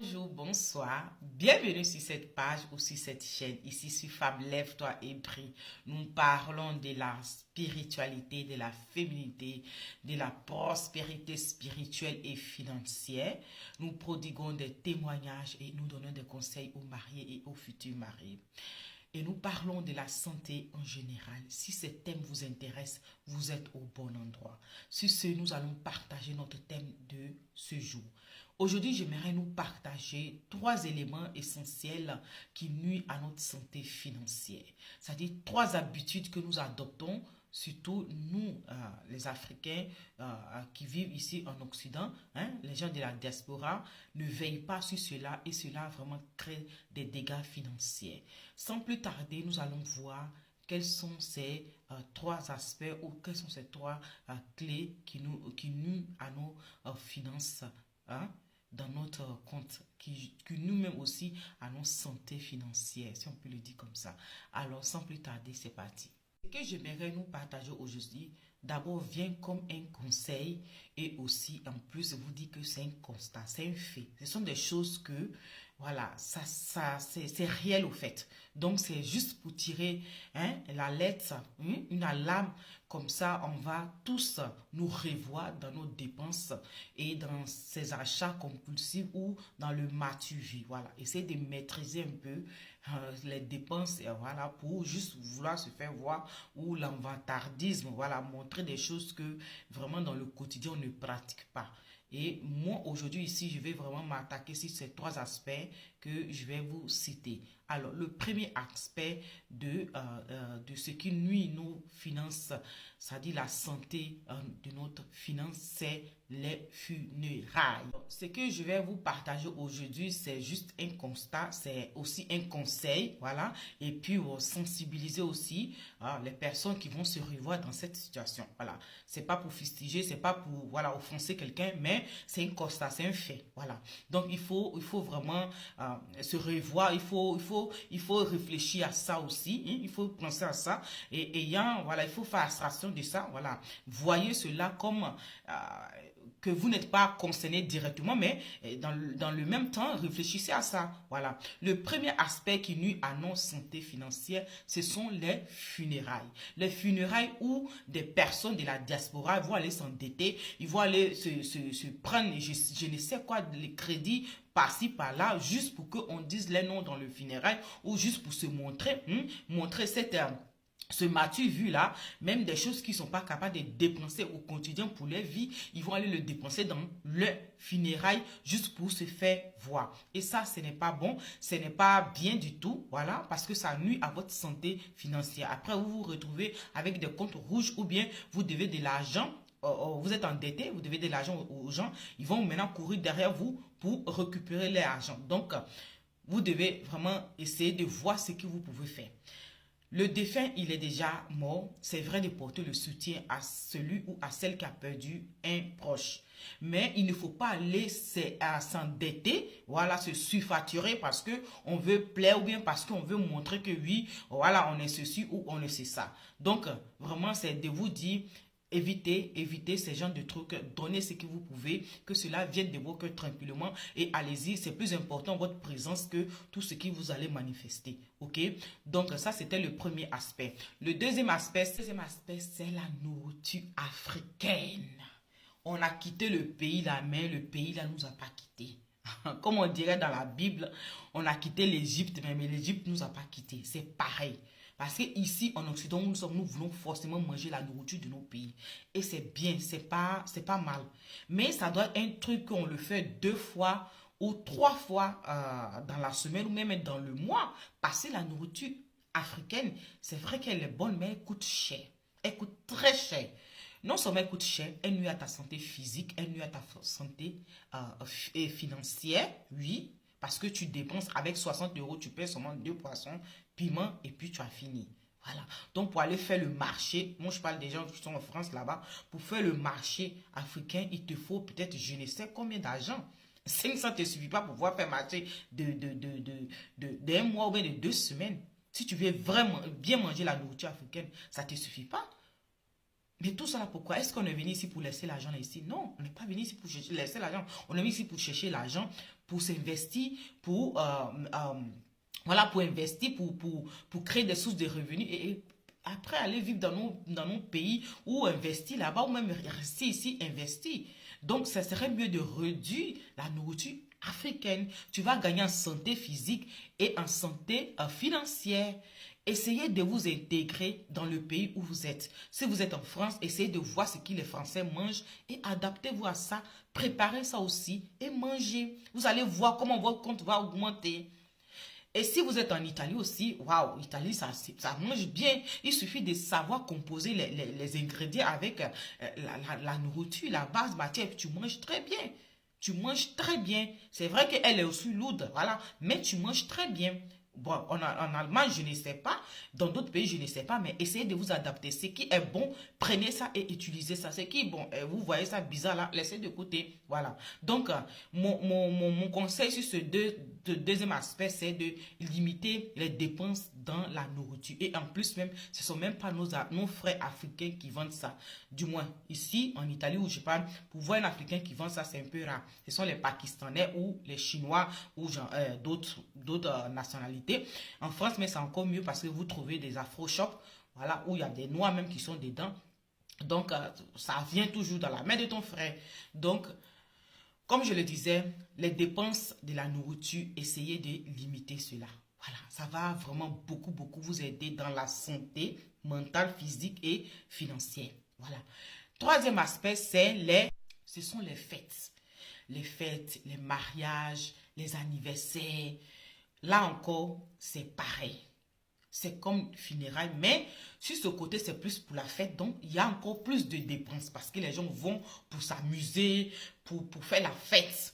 Bonjour, bonsoir, bienvenue sur cette page ou sur cette chaîne. Ici sur Femme, lève-toi et prie. Nous parlons de la spiritualité, de la féminité, de la prospérité spirituelle et financière. Nous prodiguons des témoignages et nous donnons des conseils aux mariés et aux futurs mariés. Et nous parlons de la santé en général. Si ce thème vous intéresse, vous êtes au bon endroit. Sur ce, nous allons partager notre thème de ce jour. Aujourd'hui, j'aimerais nous partager 3 éléments essentiels qui nuisent à notre santé financière. C'est-à-dire 3 habitudes que nous adoptons, surtout nous, les Africains qui vivent ici en Occident, les gens de la diaspora, ne veillent pas sur cela et cela vraiment crée des dégâts financiers. Sans plus tarder, nous allons voir quels sont ces 3 aspects ou quelles sont ces 3 clés qui nuisent à nos finances dans notre compte, qui nous-mêmes aussi à nos santé financière, si on peut le dire comme ça. Alors, sans plus tarder, c'est parti. Ce que j'aimerais nous partager aujourd'hui, d'abord vient comme un conseil et aussi en plus vous dit que c'est un constat, c'est un fait. Ce sont des choses que, voilà, c'est réel au fait. Donc c'est juste pour tirer la lettre, une alarme, comme ça on va tous nous revoir dans nos dépenses et dans ces achats compulsifs ou dans le matu-vie. Voilà, essayez de maîtriser un peu les dépenses, voilà, pour juste vouloir se faire voir, ou l'avantardisme, voilà, montrer des choses que vraiment dans le quotidien on ne pratique pas. Et moi aujourd'hui ici je vais vraiment m'attaquer sur ces 3 aspects que je vais vous citer. Alors le premier aspect de ce qui nuit nos finances, c'est-à-dire la santé de notre finance, c'est les funérailles. Ce que je vais vous partager aujourd'hui, c'est juste un constat, c'est aussi un conseil, voilà, et puis sensibiliser aussi les personnes qui vont se revoir dans cette situation. Voilà, c'est pas pour fustiger, c'est pas pour voilà offenser quelqu'un, mais c'est un constat, c'est un fait. Voilà, donc il faut vraiment se revoir, il faut réfléchir à ça aussi, il faut penser à ça et voilà, il faut faire abstraction de ça. Voilà, voyez cela comme que vous n'êtes pas concerné directement, mais dans le même temps, réfléchissez à ça. Voilà. Le premier aspect qui nuit à nos santé financière, ce sont les funérailles. Les funérailles où des personnes de la diaspora vont aller s'endetter, ils vont aller se prendre, je ne sais quoi, les crédits par-ci, par-là, juste pour qu'on dise les noms dans le funérail ou juste pour se montrer, montrer ce matu vu là, même des choses qu'ils ne sont pas capables de dépenser au quotidien pour leur vie, ils vont aller le dépenser dans le funérail juste pour se faire voir. Et ça, ce n'est pas bon, ce n'est pas bien du tout, voilà, parce que ça nuit à votre santé financière. Après, vous vous retrouvez avec des comptes rouges ou bien vous devez de l'argent. Vous êtes endetté, vous devez de l'argent aux gens, ils vont maintenant courir derrière vous pour récupérer l'argent. Donc, vous devez vraiment essayer de voir ce que vous pouvez faire. Le défunt, il est déjà mort. C'est vrai de porter le soutien à celui ou à celle qui a perdu un proche. Mais il ne faut pas aller s'endetter, voilà, se surfacturer parce que on veut plaire ou bien parce qu'on veut montrer que oui, voilà, on est ceci ou on est ça. Donc, vraiment, c'est de vous dire, évitez ces genres de trucs, donnez ce que vous pouvez, que cela vienne de vos cœurs tranquillement et allez-y, c'est plus important votre présence que tout ce que vous allez manifester, ok? Donc ça c'était le premier aspect. Le deuxième aspect, c'est la nourriture africaine. On a quitté le pays là, mais le pays là nous a pas quitté. Comme on dirait dans la Bible, on a quitté l'Égypte, mais l'Égypte nous a pas quitté. C'est pareil. Parce que ici en Occident, nous voulons forcément manger la nourriture de nos pays. Et c'est bien, c'est pas mal. Mais ça doit être un truc qu'on le fait 2 fois ou 3 fois dans la semaine ou même dans le mois. Parce que la nourriture africaine, c'est vrai qu'elle est bonne, mais elle coûte cher. Elle coûte très cher. Non seulement elle coûte cher, elle nuit à ta santé physique, elle nuit à ta santé financière, oui. Parce que tu dépenses avec 60 euros, tu payes seulement 2 poissons, piment et puis tu as fini. Voilà. Donc pour aller faire le marché, moi je parle des gens qui sont en France là-bas, pour faire le marché africain, il te faut peut-être je ne sais combien d'argent. 500 ne te suffit pas pour pouvoir faire marché d'un mois ou bien de 2 semaines. Si tu veux vraiment bien manger la nourriture africaine, ça ne te suffit pas. Mais tout ça, pourquoi? Est-ce qu'on est venu ici pour laisser l'argent là ici? Non, on n'est pas venu ici pour laisser l'argent. On est venu ici pour chercher l'argent pour s'investir, voilà, pour investir, pour créer des sources de revenus et après aller vivre dans nos pays ou investir là-bas ou même rester ici, investir. Donc, ça serait mieux de réduire la nourriture africaine. Tu vas gagner en santé physique et en santé financière. Essayez de vous intégrer dans le pays où vous êtes. Si vous êtes en France, essayez de voir ce que les Français mangent et adaptez-vous à ça. Préparez ça aussi et mangez. Vous allez voir comment votre compte va augmenter. Et si vous êtes en Italie aussi, waouh, Italie, ça mange bien. Il suffit de savoir composer les ingrédients avec la nourriture, la base matière, tu manges très bien. Tu manges très bien. C'est vrai qu'elle est aussi lourde, voilà, mais tu manges très bien. Bon, en Allemagne, je ne sais pas. Dans d'autres pays, je ne sais pas. Mais essayez de vous adapter. Ce qui est bon, prenez ça et utilisez ça. Ce qui est bon, vous voyez ça bizarre là, laissez de côté. Voilà. Donc, mon conseil sur ce deuxième aspect, c'est de limiter les dépenses dans la nourriture. Et en plus même, ce ne sont même pas nos frères africains qui vendent ça. Du moins, ici, en Italie où je parle, pour voir un Africain qui vend ça, c'est un peu rare. Ce sont les Pakistanais ou les Chinois ou d'autres nationalités. En France, mais c'est encore mieux parce que vous trouvez des afro-shops, voilà, où il y a des noirs même qui sont dedans. Donc, ça vient toujours dans la main de ton frère. Donc, comme je le disais, les dépenses de la nourriture, essayez de limiter cela. Voilà, ça va vraiment beaucoup vous aider dans la santé mentale, physique et financière. Voilà. Troisième aspect, ce sont les fêtes. Les fêtes, les mariages, les anniversaires. Là encore, c'est pareil. C'est comme funérailles, mais sur ce côté, c'est plus pour la fête. Donc, il y a encore plus de dépenses parce que les gens vont pour s'amuser, pour faire la fête.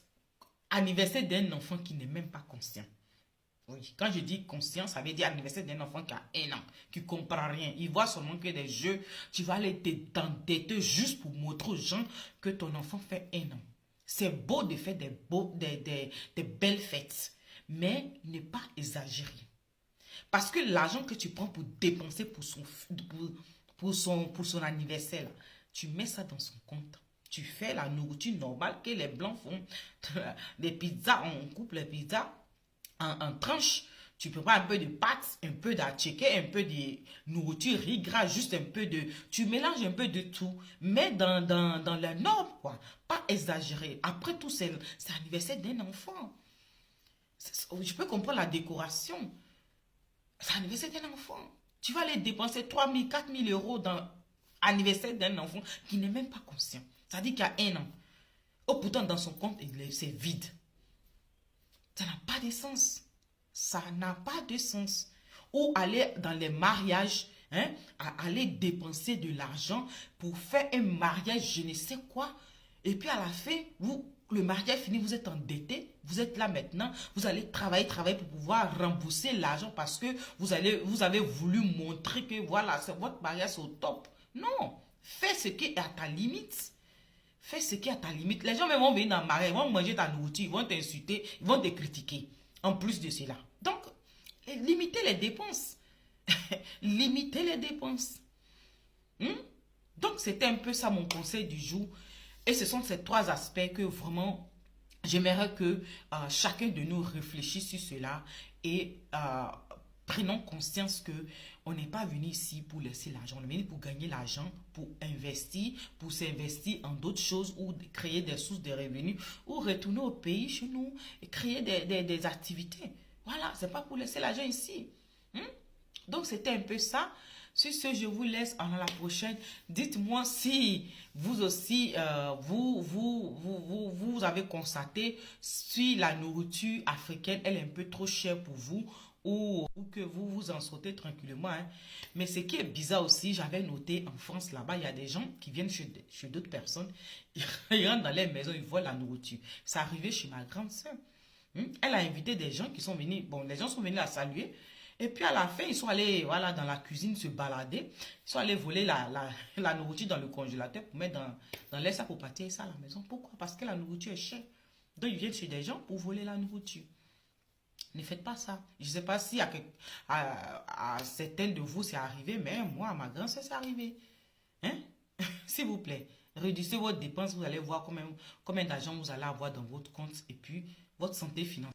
Anniversaire d'un enfant qui n'est même pas conscient. Oui, quand je dis conscient, ça veut dire anniversaire d'un enfant qui a 1 an, qui ne comprend rien. Il voit seulement que des jeux. Tu vas aller t'endetter juste pour montrer aux gens que ton enfant fait 1 an. C'est beau de faire des belles fêtes, mais ne pas exagérer. Parce que l'argent que tu prends pour dépenser pour son anniversaire, là, tu mets ça dans son compte. Tu fais la nourriture normale que les Blancs font. Les pizzas, on coupe les pizzas en tranches. Tu prépares un peu de pâtes, un peu d'attiqué, un peu de nourriture, riz gras, juste un peu de... Tu mélanges un peu de tout, mais dans la norme, quoi. Pas exagéré. Après tout, c'est l'anniversaire d'un enfant. Je peux comprendre la décoration. C'est l'anniversaire d'un enfant. Tu vas aller dépenser 3 000, 4 000 euros dans l'anniversaire d'un enfant qui n'est même pas conscient. Ça dit qu'il y a 1 an. Oh, pourtant, dans son compte, c'est vide. Ça n'a pas de sens. Ça n'a pas de sens. Ou aller dans les mariages, hein, aller dépenser de l'argent pour faire un mariage, je ne sais quoi. Et puis à la fin, le mariage fini, vous êtes endetté, vous êtes là maintenant, vous allez travailler pour pouvoir rembourser l'argent parce que vous avez voulu montrer que voilà, votre mariage est au top. Non, fais ce qui est à ta limite. Fais ce qui est à ta limite. Les gens même vont venir dans le mariage, ils vont manger ta nourriture, ils vont t'insulter, ils vont te critiquer. En plus de cela. Donc, limitez les dépenses. Limitez les dépenses. Donc, c'était un peu ça mon conseil du jour. Et ce sont ces 3 aspects que vraiment, j'aimerais que chacun de nous réfléchisse sur cela et prenons conscience que on n'est pas venu ici pour laisser l'argent. On est venu pour gagner l'argent, pour investir, pour s'investir en d'autres choses ou créer des sources de revenus ou retourner au pays chez nous et créer des activités. Voilà, c'est pas pour laisser l'argent ici. Donc, c'était un peu ça. Sur ce, je vous laisse à la prochaine. Dites-moi si vous aussi, vous avez constaté si la nourriture africaine, elle est un peu trop chère pour vous ou que vous vous en sortez tranquillement. Hein. Mais ce qui est bizarre aussi, j'avais noté en France, là-bas, il y a des gens qui viennent chez d'autres personnes. Ils rentrent dans les maisons, ils voient la nourriture. C'est arrivé chez ma grande soeur. Elle a invité des gens qui sont venus. Bon, les gens sont venus la saluer. Et puis à la fin, ils sont allés voilà, dans la cuisine se balader. Ils sont allés voler la nourriture dans le congélateur pour mettre dans les sacs pour partir ça à la maison. Pourquoi? Parce que la nourriture est chère. Donc ils viennent chez des gens pour voler la nourriture. Ne faites pas ça. Je ne sais pas si à certains de vous c'est arrivé, mais moi, à ma grande sœur, c'est arrivé. Hein? S'il vous plaît, réduisez vos dépenses. Vous allez voir combien d'argent vous allez avoir dans votre compte. Et puis, votre santé financière.